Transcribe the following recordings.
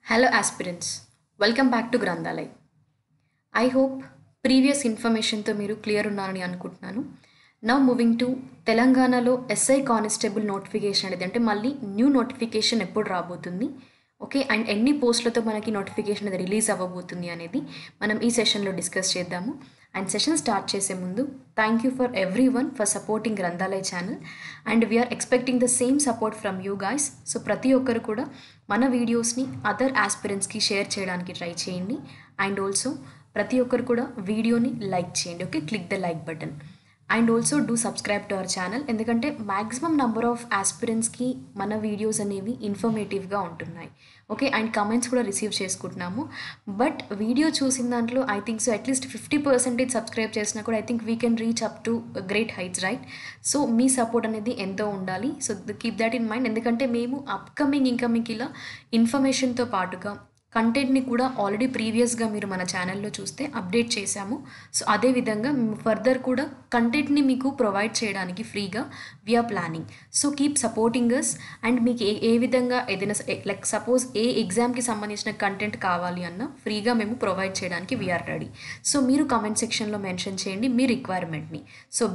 Hello aspirants, welcome back to Grandhalaya. I hope previous information తో మీరు clear ఉన్నారని అనుకుంటున్నాను. నౌ మూవింగ్ టు తెలంగాణలో ఎస్ఐ కానిస్టేబుల్ నోటిఫికేషన్ అనేది అంటే మళ్ళీ న్యూ నోటిఫికేషన్ ఎప్పుడు రాబోతుంది, ఓకే, అండ్ ఎన్ని పోస్టులతో మనకి నోటిఫికేషన్ అనేది రిలీజ్ అవ్వబోతుంది అనేది మనం ఈ సెషన్లో డిస్కస్ చేద్దాము. అండ్ సెషన్ స్టార్ట్ చేసే ముందు thank you for everyone for supporting Granthalaya channel and we are expecting the same support from you guys. So ప్రతి ఒక్కరు కూడా మన వీడియోస్ని అదర్ ఆస్పిరెంట్స్కి షేర్ చేయడానికి ట్రై చేయండి అండ్ ఆల్సో ప్రతి ఒక్కరు కూడా వీడియోని లైక్ చేయండి, okay, click the like button and also do subscribe to our channel. ఎందుకంటే మ్యాక్సిమం నెంబర్ ఆఫ్ ఆస్పిరెంట్స్కి మన వీడియోస్ అనేవి ఇన్ఫర్మేటివ్గా ఉంటున్నాయి, ఓకే, అండ్ కమెంట్స్ కూడా రిసీవ్ చేసుకుంటున్నాము. బట్ వీడియో చూసిన దాంట్లో I think so at least 50% subscribe చేసినా కూడా I think we can reach up to great heights, right? So me support అనేది ఎంతో ఉండాలి. So keep that in mind. ఎందుకంటే మేము అప్కమింగ్ ఇంకా మీకు ఇలా ఇన్ఫర్మేషన్తో పాటుగా కంటెంట్ని కూడా ఆల్రెడీ ప్రీవియస్గా మీరు మన ఛానల్లో చూస్తే అప్డేట్ చేశాము. సో అదేవిధంగా మేము ఫర్దర్ కూడా కంటెంట్ని మీకు ప్రొవైడ్ చేయడానికి ఫ్రీగా we are planning. So keep supporting us and మీకు ఏ విధంగా ఏదైనా లైక్ సపోజ్ ఏ ఎగ్జామ్కి సంబంధించిన కంటెంట్ కావాలి అన్న ఫ్రీగా మేము ప్రొవైడ్ చేయడానికి వీఆర్ రెడీ. సో మీరు కామెంట్ సెక్షన్లో మెన్షన్ చేయండి మీ రిక్వైర్మెంట్ని. సో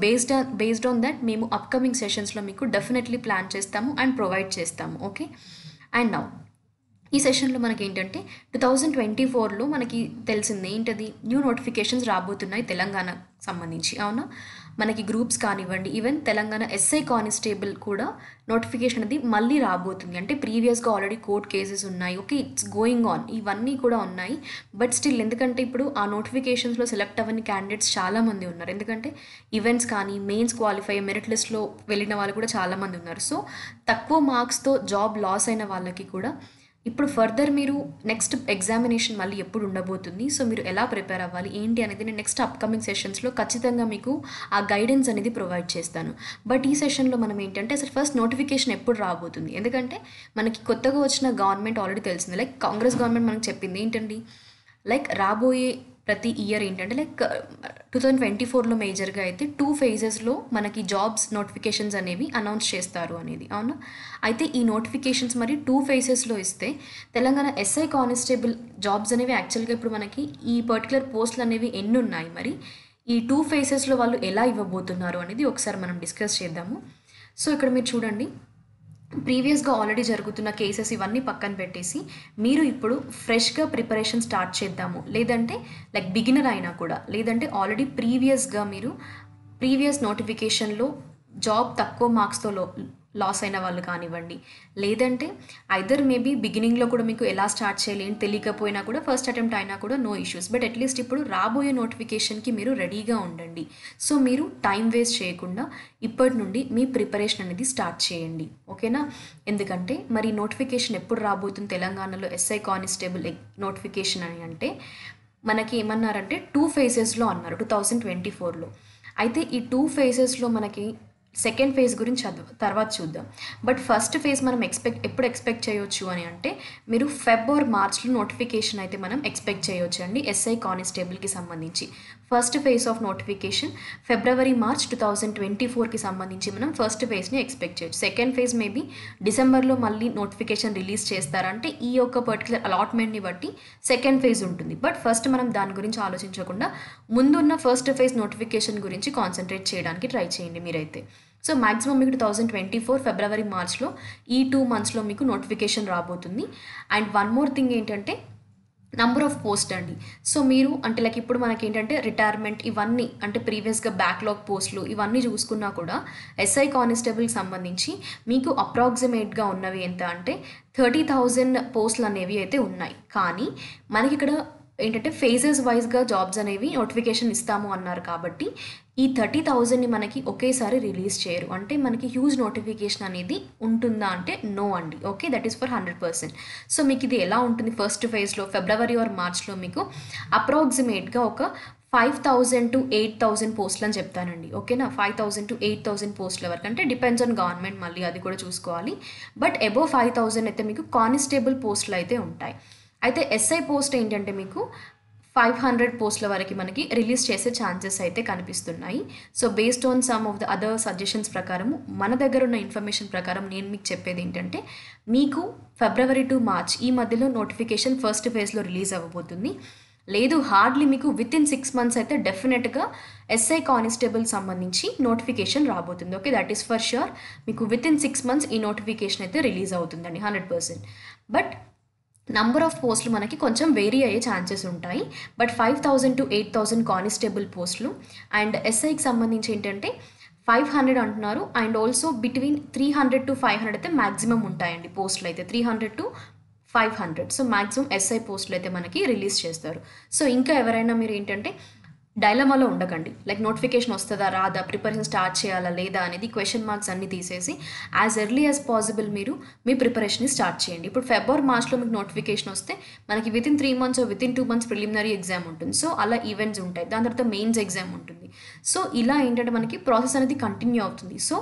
బేస్డ్ ఆన్ దట్ మేము అప్కమింగ్ సెషన్స్లో మీకు డెఫినెట్లీ ప్లాన్ చేస్తాము అండ్ ప్రొవైడ్ చేస్తాము, ఓకే. అండ్ నౌ ఈ సెషన్లో మనకి ఏంటంటే 2024లో మనకి తెలిసింది ఏంటది, న్యూ నోటిఫికేషన్స్ రాబోతున్నాయి తెలంగాణకు సంబంధించి, అవునా? మనకి గ్రూప్స్ కానివ్వండి, ఈవెన్ తెలంగాణ ఎస్ఐ కానిస్టేబుల్ కూడా నోటిఫికేషన్ అనేది మళ్ళీ రాబోతుంది. అంటే ప్రీవియస్గా ఆల్రెడీ కోర్ట్ కేసెస్ ఉన్నాయి, ఓకే, ఇట్స్ గోయింగ్ ఆన్, ఇవన్నీ కూడా ఉన్నాయి. బట్ స్టిల్ ఎందుకంటే ఇప్పుడు ఆ నోటిఫికేషన్స్లో సెలెక్ట్ అవ్వని క్యాండిడేట్స్ చాలామంది ఉన్నారు. ఎందుకంటే ఈవెంట్స్ కానీ మెయిన్స్ క్వాలిఫై మెరిట్ లిస్ట్లో వెళ్ళిన వాళ్ళు కూడా చాలామంది ఉన్నారు. సో తక్కువ మార్క్స్తో జాబ్ లాస్ అయిన వాళ్ళకి కూడా ఇప్పుడు ఫర్దర్ మీరు నెక్స్ట్ ఎగ్జామినేషన్ మళ్ళీ ఎప్పుడు ఉండబోతుంది, సో మీరు ఎలా ప్రిపేర్ అవ్వాలి ఏంటి అనేది నేను నెక్స్ట్ అప్కమింగ్ సెషన్స్లో ఖచ్చితంగా మీకు ఆ గైడెన్స్ అనేది ప్రొవైడ్ చేస్తాను. బట్ ఈ సెషన్లో మనం ఏంటంటే అసలు ఫస్ట్ నోటిఫికేషన్ ఎప్పుడు రాబోతుంది, ఎందుకంటే మనకి కొత్తగా వచ్చిన గవర్నమెంట్ ఆల్రెడీ తెలిసింది, లైక్ కాంగ్రెస్ గవర్నమెంట్ మనకు చెప్పింది ఏంటండి, లైక్ రాబోయే ప్రతి ఇయర్ ఏంటంటే లైక్ 2024లో మేజర్గా అయితే 2 phases మనకి జాబ్స్ నోటిఫికేషన్స్ అనేవి అనౌన్స్ చేస్తారు అనేది, అవునా? అయితే ఈ నోటిఫికేషన్స్ మరి 2 phases ఇస్తే తెలంగాణ ఎస్ఐ కానిస్టేబుల్ జాబ్స్ అనేవి యాక్చువల్గా ఇప్పుడు మనకి ఈ పర్టికులర్ పోస్టులు అనేవి ఎన్ని ఉన్నాయి, మరి ఈ 2 phases వాళ్ళు ఎలా ఇవ్వబోతున్నారు అనేది ఒకసారి మనం డిస్కస్ చేద్దాము. సో ఇక్కడ మీరు చూడండి, ప్రీవియస్గా ఆల్రెడీ జరుగుతున్న కేసెస్ ఇవన్నీ పక్కన పెట్టేసి మీరు ఇప్పుడు ఫ్రెష్గా ప్రిపరేషన్ స్టార్ట్ చేద్దాము, లేదంటే లైక్ బిగినర్ అయినా కూడా, లేదంటే ఆల్రెడీ ప్రీవియస్గా మీరు ప్రీవియస్ నోటిఫికేషన్లో జాబ్ తక్కువ మార్క్స్తో లాస్ అయిన వాళ్ళు కానివ్వండి, లేదంటే ఐదర్ మేబీ బిగినింగ్లో కూడా మీకు ఎలా స్టార్ట్ చేయాలి అని తెలియకపోయినా కూడా ఫస్ట్ అటెంప్ట్ అయినా కూడా నో ఇష్యూస్. బట్ అట్లీస్ట్ ఇప్పుడు రాబోయే నోటిఫికేషన్కి మీరు రెడీగా ఉండండి. సో మీరు టైం వేస్ట్ చేయకుండా ఇప్పటి నుండి మీ ప్రిపరేషన్ అనేది స్టార్ట్ చేయండి, ఓకేనా? ఎందుకంటే మరి నోటిఫికేషన్ ఎప్పుడు రాబోతుంది తెలంగాణలో ఎస్ఐ కానిస్టేబుల్ నోటిఫికేషన్ అని అంటే మనకి ఏమన్నారంటే 2 phases అన్నారు 2024లో. అయితే ఈ 2 phases మనకి సెకండ్ ఫేజ్ గురించి తర్వాత చూద్దాం. బట్ ఫస్ట్ ఫేజ్ మనం ఎప్పుడు ఎక్స్పెక్ట్ చేయొచ్చు అని అంటే మీరు ఫెబ్ ఆర్ మార్చ్లో నోటిఫికేషన్ అయితే మనం ఎక్స్పెక్ట్ చేయొచ్చు అండి ఎస్ఐ కానిస్టేబుల్కి సంబంధించి. First phase of notification February March 2024కి సంబంధించి మనం ఫస్ట్ ఫేజ్ని ఎక్స్పెక్ట్ చేయొచ్చు. సెకండ్ ఫేజ్ మేబీ డిసెంబర్లో మళ్ళీ నోటిఫికేషన్ రిలీజ్ చేస్తారంటే ఈ యొక్క పర్టికులర్ అలాట్మెంట్ని బట్టి సెకండ్ ఫేజ్ ఉంటుంది. బట్ ఫస్ట్ మనం దాని గురించి ఆలోచించకుండా ముందున్న ఫస్ట్ ఫేజ్ నోటిఫికేషన్ గురించి కాన్సన్ట్రేట్ చేయడానికి ట్రై చేయండి మీరైతే. సో మ్యాక్సిమం మీకు 2024 ఫిబ్రవరి మార్చ్లో ఈ 2 monthsలో మీకు నోటిఫికేషన్ రాబోతుంది. అండ్ వన్ మోర్ థింగ్ ఏంటంటే నంబర్ ఆఫ్ పోస్ట్ అండి. సో మీరు అంటే లైక్ ఇప్పుడు మనకి ఏంటంటే రిటైర్మెంట్ ఇవన్నీ అంటే ప్రీవియస్గా బ్యాక్లాగ్ పోస్టులు ఇవన్నీ చూసుకున్నా కూడా ఎస్ఐ కానిస్టేబుల్కి సంబంధించి మీకు అప్రాక్సిమేట్గా ఉన్నవి ఎంత అంటే 30,000 పోస్టులు అనేవి అయితే ఉన్నాయి. కానీ మనకి ఇక్కడ ఏంటంటే ఫేజెస్ వైజ్గా జాబ్స్ అనేవి నోటిఫికేషన్ ఇస్తాము అన్నారు కాబట్టి ఈ 30,000ని మనకి ఒకేసారి రిలీజ్ చేయరు. అంటే మనకి హ్యూజ్ నోటిఫికేషన్ అనేది ఉంటుందా అంటే నో అండి, okay, that is for 100%. So మీకు ఇది ఎలా ఉంటుంది, ఫస్ట్ ఫేజ్లో ఫిబ్రవరి ఆర్ మార్చ్లో మీకు అప్రాక్సిమేట్గా ఒక 5,000 to 8,000 పోస్టులు అని చెప్తానండి, ఓకేనా? 5,000 to 8,000 పోస్టుల వరకు, అంటే డిపెండ్స్ ఆన్ గవర్నమెంట్, మళ్ళీ అది కూడా చూసుకోవాలి. బట్ అబోవ్ 5,000 అయితే మీకు కానిస్టేబుల్ పోస్టులు అయితే ఉంటాయి. అయితే ఎస్ఐ పోస్ట్ ఏంటంటే మీకు 500 పోస్టుల వరకు మనకి రిలీజ్ చేసే ఛాన్సెస్ అయితే కనిపిస్తున్నాయి. So based on some of the other suggestions ప్రకారము మన దగ్గర ఉన్న ఇన్ఫర్మేషన్ ప్రకారం నేను మీకు చెప్పేది ఏంటంటే మీకు ఫిబ్రవరి టు మార్చ్ ఈ మధ్యలో నోటిఫికేషన్ ఫస్ట్ ఫేజ్లో రిలీజ్ అవ్వబోతుంది. లేదు హార్డ్లీ మీకు విత్ ఇన్ 6 months అయితే డెఫినెట్గా ఎస్ఐ కానిస్టేబుల్ సంబంధించి నోటిఫికేషన్ రాబోతుంది. Okay, that is for sure. మీకు విత్ ఇన్ 6 months ఈ నోటిఫికేషన్ అయితే రిలీజ్ అవుతుందండి 100%. బట్ నంబర్ ఆఫ్ పోస్టులు మనకి కొంచెం వేరీ అయ్యే ఛాన్సెస్ ఉంటాయి. బట్ 5,000 to 8,000 కానిస్టేబుల్ పోస్టులు అండ్ ఎస్ఐకి సంబంధించి ఏంటంటే 500 అంటున్నారు. అండ్ ఆల్సో బిట్వీన్ 300 to 500 అయితే మ్యాక్సిమం ఉంటాయండి పోస్టులు అయితే, 300 to 500. సో మ్యాక్సిమం ఎస్ఐ పోస్టులు అయితే మనకి రిలీజ్ చేస్తారు. సో ఇంకా ఎవరైనా మీరు ఏంటంటే డైలమాలో ఉండకండి, లైక్ నోటిఫికేషన్ వస్తుందా రాదా, ప్రిపరేషన్ స్టార్ట్ చేయాలా లేదా అనేది క్వశ్చన్ మార్క్స్ అన్ని తీసేసి యాజ్ ఎర్లీ యాజ్ పాసిబుల్ మీరు మీ ప్రిపరేషన్ని స్టార్ట్ చేయండి. ఇప్పుడు ఫిబ్రవరి మార్చ్లో మీకు నోటిఫికేషన్ వస్తే మనకి with in 3 months with in 2 months preliminary exam ఉంటుంది. సో అలా ఈవెంట్స్ ఉంటాయి, దాని తర్వాత మెయిన్స్ ఎగ్జామ్ ఉంటుంది. సో ఇలా ఏంటంటే మనకి ప్రాసెస్ అనేది కంటిన్యూ అవుతుంది. సో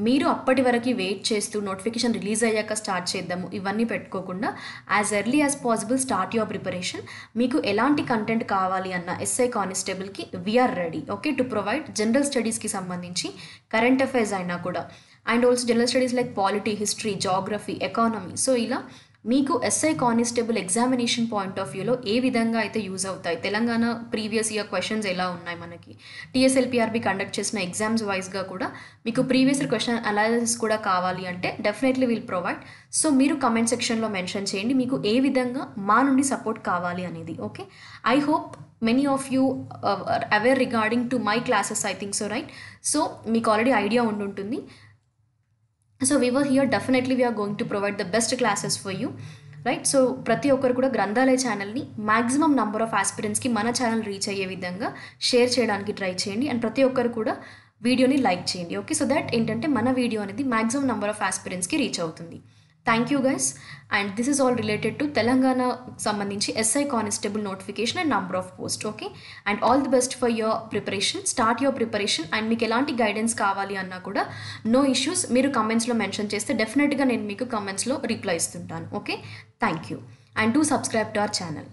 మీరు అప్పటి వరకు వెయిట్ చేస్తూ నోటిఫికేషన్ రిలీజ్ అయ్యాక స్టార్ట్ చేద్దాము ఇవన్నీ పెట్టుకోకుండా as early as possible start your preparation. మీకు ఎలాంటి కంటెంట్ కావాలి అన్న ఎస్ఐ కానిస్టేబుల్కి we are ready, okay, to provide general స్టడీస్కి సంబంధించి కరెంట్ అఫైర్స్ అయినా కూడా and also general studies like polity, history, geography, economy. So ఇలా మీకు SI constable examination point of వ్యూలో ఏ విధంగా అయితే యూజ్ అవుతాయి, తెలంగాణ ప్రీవియస్ ఇయర్ క్వశ్చన్స్ ఎలా ఉన్నాయి, మనకి టీఎస్ఎల్పిఆర్బి కండక్ట్ చేసిన ఎగ్జామ్స్ వైజ్గా కూడా మీకు ప్రీవియస్ క్వశ్చన్ అనాలిసిస్ కూడా కావాలి అంటే డెఫినెట్లీ విల్ ప్రొవైడ్. సో మీరు కమెంట్ సెక్షన్లో మెన్షన్ చేయండి మీకు ఏ విధంగా మా నుండి సపోర్ట్ కావాలి అనేది. Okay, I hope many of you are aware regarding to my classes, I think so, right? So మీకు ఆల్రెడీ ఐడియా ఉండుంటుంది. So we were here, definitely we are going to provide the best classes for you, right? So ప్రతి ఒక్కరు కూడా గ్రంథాలయ ఛానల్ని maximum number of ఆస్పిరెంట్స్కి మన channel reach అయ్యే విధంగా షేర్ చేయడానికి ట్రై చేయండి అండ్ ప్రతి ఒక్కరు కూడా వీడియోని లైక్ చేయండి. ఓకే, సో దట్ ఏంటంటే మన వీడియో అనేది మ్యాక్సిమం నెంబర్ ఆఫ్ ఆస్పిరెంట్స్కి రీచ్ అవుతుంది. Thank you guys, and this is all related to Telangana సంబంధించి SI constable notification and number of post. Okay, and all the best for your preparation, start your preparation. And మీకు ఎలాంటి guidance కావాలి అన్నా కూడా no issues, మీరు కమెంట్స్లో mention చేస్తే డెఫినెట్గా నేను మీకు కమెంట్స్లో రిప్లై ఇస్తుంటాను. Okay, thank you and do subscribe to our channel.